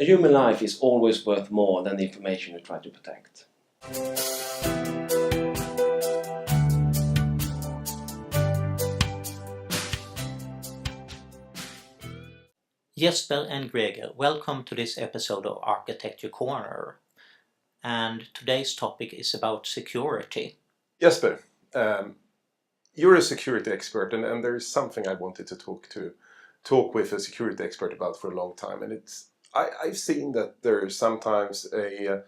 A human life is always worth more than the information you try to protect. Jesper and Gregor, welcome to this episode of Architecture Corner. And today's topic is about security. Jesper, you're a security expert, and there is something I wanted to talk with a security expert about for a long time, and I've seen that there is sometimes a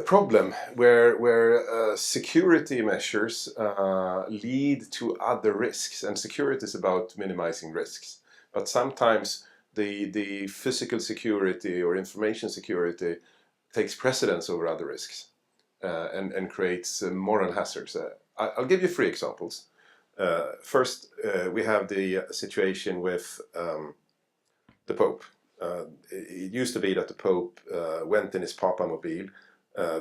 problem where security measures lead to other risks, and security is about minimizing risks. But sometimes the physical security or information security takes precedence over other risks and creates moral hazards. I'll give you 3 examples. First, we have the situation with the Pope. It used to be that the Pope went in his Papamobile,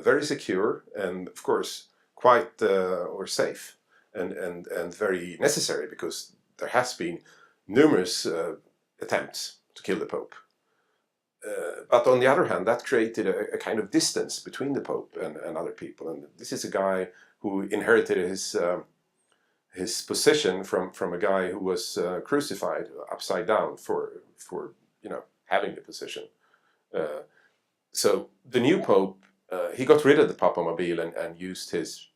very secure and, of course, quite or safe and very necessary, because there has been numerous attempts to kill the Pope. But on the other hand, that created a kind of distance between the Pope and other people. And this is a guy who inherited his position from a guy who was crucified upside down for having the position. So the new Pope, he got rid of the Papamobile and used his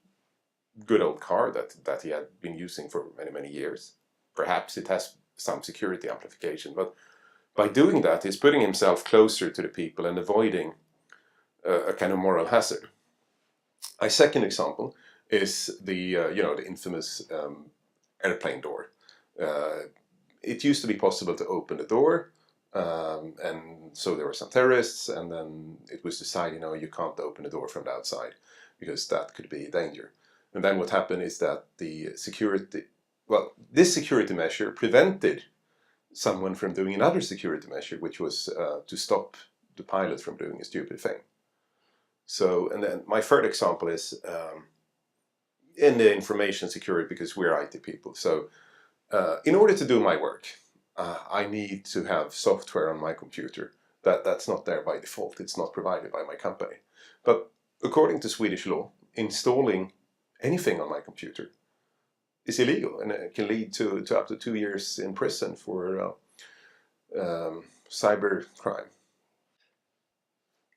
good old car that he had been using for many years. Perhaps it has some security amplification, but by doing that, he's putting himself closer to the people and avoiding a kind of moral hazard. My second example is the infamous airplane door. It used to be possible to open the door, and so there were some terrorists, and then it was decided, you can't open the door from the outside because that could be a danger. And then what happened is that this security measure prevented someone from doing another security measure, which was to stop the pilot from doing a stupid thing. So, and then my third example is in the information security, because we're IT people. So in order to do my work, I need to have software on my computer that's not there by default. It's not provided by my company. But according to Swedish law, installing anything on my computer is illegal, and it can lead to up to 2 years in prison for cyber crime.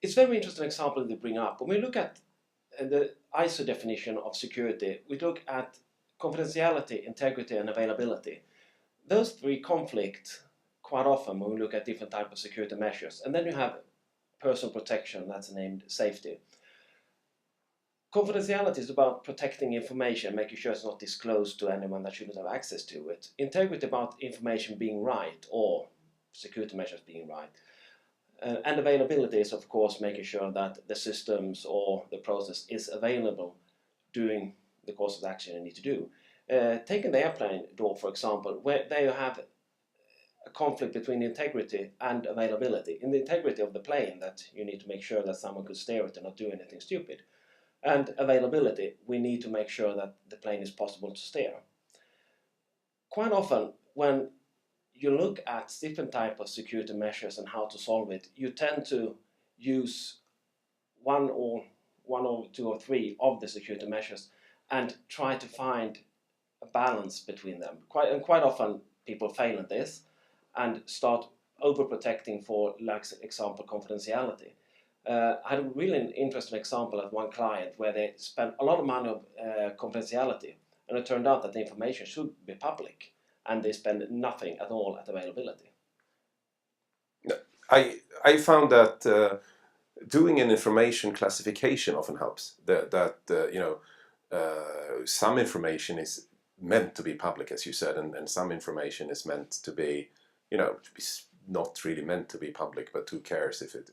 It's a very interesting example that you bring up. When we look at the ISO definition of security, we look at confidentiality, integrity, and availability. Those 3 conflict quite often when we look at different types of security measures. And then you have personal protection, that's named safety. Confidentiality is about protecting information, making sure it's not disclosed to anyone that shouldn't have access to it. Integrity about information being right, or security measures being right. And availability is, of course, making sure that the systems or the process is available during the course of the action you need to do. Taking the airplane door, for example, where there you have a conflict between integrity and availability. In the integrity of the plane, that you need to make sure that someone could steer it and not do anything stupid. And availability, we need to make sure that the plane is possible to steer. Quite often, when you look at different types of security measures and how to solve it, you tend to use one or 2 or 3 of the security measures and try to find a balance between them. Quite often people fail at this and start overprotecting for, like example, confidentiality. I had a really interesting example at one client where they spent a lot of money on confidentiality, and it turned out that the information should be public, and they spend nothing at all at availability. I found that doing an information classification often helps. Some information is meant to be public, as you said, and some information is meant to be, not really meant to be public, but who cares if it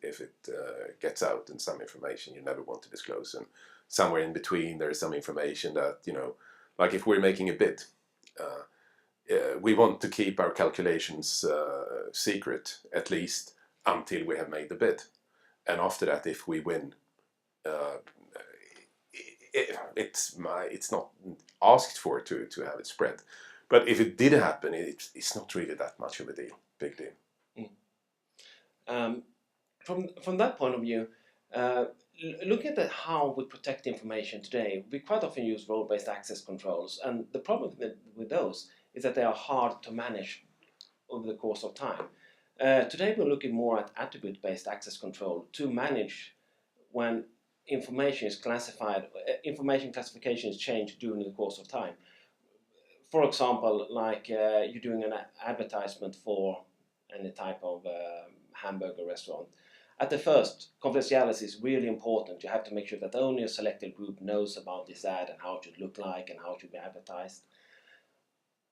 gets out, and some information you never want to disclose. And somewhere in between there is some information that, like if we're making a bid, we want to keep our calculations secret, at least until we have made the bid. And after that, if we win, it's not asked for to have it spread. But if it did happen, it's not really that much of a big deal. From that point of view, looking at how we protect information today, we quite often use role-based access controls, and the problem with those is that they are hard to manage over the course of time. Today we're looking more at attribute-based access control to manage when information is classified, information classification is changed during the course of time. For example, like you're doing an advertisement for any type of hamburger restaurant. At the first, confidentiality is really important. You have to make sure that only a selected group knows about this ad and how it should look like and how it should be advertised.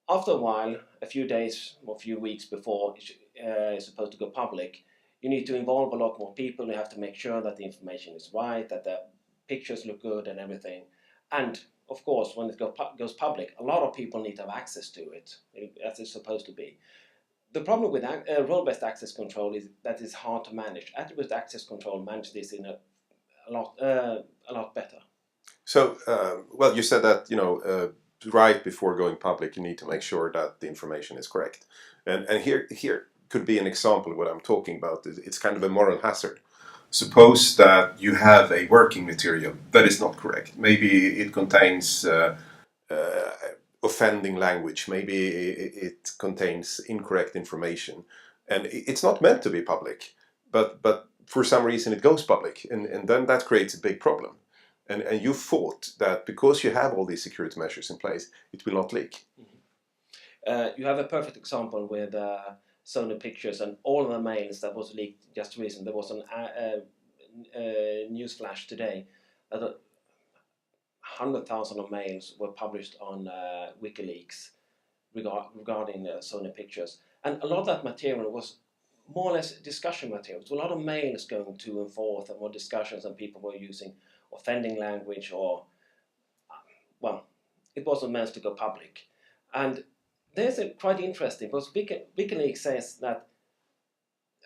After a while, a few days or a few weeks before it's supposed to go public, you need to involve a lot more people. You have to make sure that the information is right, that the pictures look good and everything. And of course, when it goes public, a lot of people need to have access to it, as it's supposed to be. The problem with role-based access control is that it's hard to manage. Attribute access control manages this in a lot better. So, well, you said that right before going public, you need to make sure that the information is correct, and here could be an example of what I'm talking about. It's kind of a moral hazard. Suppose that you have a working material that is not correct. Maybe it contains offending language. Maybe it contains incorrect information, and it's not meant to be public. But for some reason it goes public, and then that creates a big problem. And you thought that because you have all these security measures in place, it will not leak. Mm-hmm. You have a perfect example with Sony Pictures and all of the mails that was leaked just recently. There was a news flash today that 100,000 of mails were published on WikiLeaks regarding Sony Pictures. And a lot of that material was more or less discussion material. So a lot of mails going to and forth and more discussions, and people were using offending language, or well, it wasn't meant to go public. And there's quite interesting, because WikiLeaks says that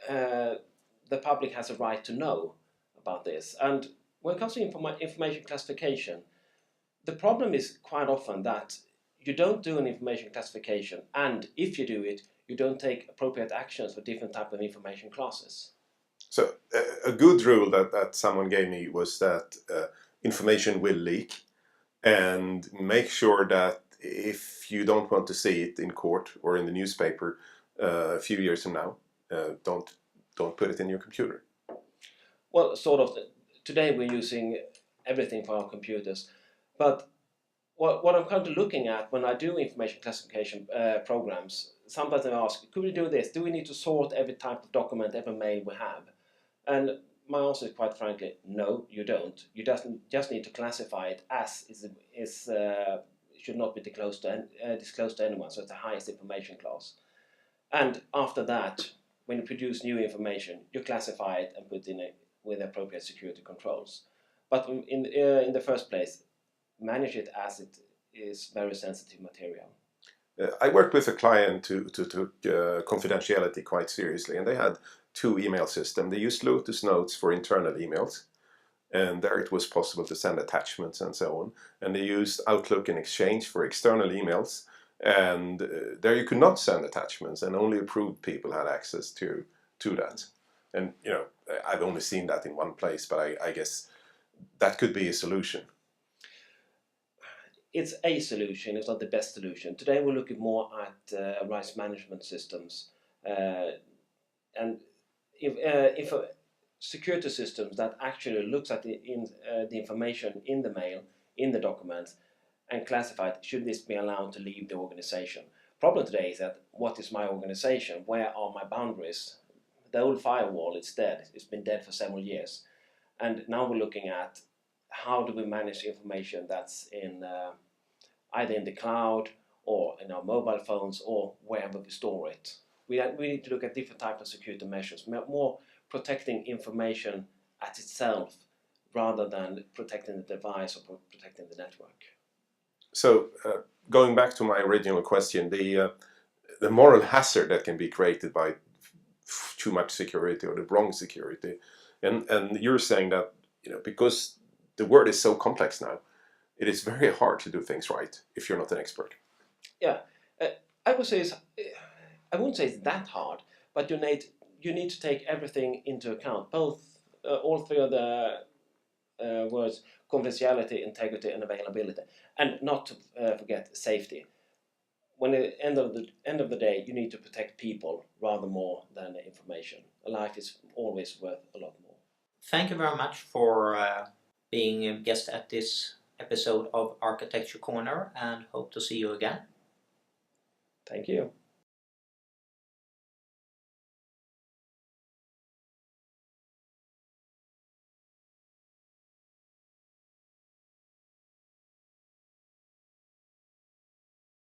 the public has a right to know about this. And when it comes to information classification, the problem is quite often that you don't do an information classification, and if you do it, you don't take appropriate actions for different types of information classes. So a good rule that someone gave me was that information will leak, and make sure that if you don't want to see it in court or in the newspaper a few years from now, don't put it in your computer. Well, sort of. Today we're using everything for our computers, but what I'm kind of looking at when I do information classification programs, sometimes I ask, could we do this? Do we need to sort every type of document, every mail we have? And my answer is quite frankly, no, you don't. You just need to classify it as should not be disclosed to anyone, so it's the highest information class. And after that, when you produce new information, you classify it and put in it with appropriate security controls. But in the first place, manage it as it is very sensitive material. I worked with a client who took confidentiality quite seriously, and they had 2 email systems. They used Lotus Notes for internal emails, and there it was possible to send attachments and so on. And they used Outlook and Exchange for external emails, and there you could not send attachments, and only approved people had access to that. And I've only seen that in one place, but I guess that could be a solution. It's a solution, it's not the best solution. Today we're looking more at rights management systems and if security systems that actually looks at the information in the mail, in the documents, and classify it, should this be allowed to leave the organization. Problem today is that, what is my organization? Where are my boundaries? The old firewall is dead. It's been dead for several years. And now we're looking at how do we manage information that's in either in the cloud or in our mobile phones or wherever we store it. We need to look at different types of security measures, more protecting information at itself rather than protecting the device or protecting the network. So going back to my original question, the moral hazard that can be created by too much security or the wrong security, and you're saying that because the world is so complex now, it is very hard to do things right if you're not an expert. Yeah, I would say I wouldn't say it's that hard, but you you need to take everything into account, both all three of the words: confidentiality, integrity, and availability, and not to forget safety. When at the end of the day, you need to protect people rather more than the information. A life is always worth a lot more. Thank you very much for being a guest at this episode of Architecture Corner, and hope to see you again. Thank you.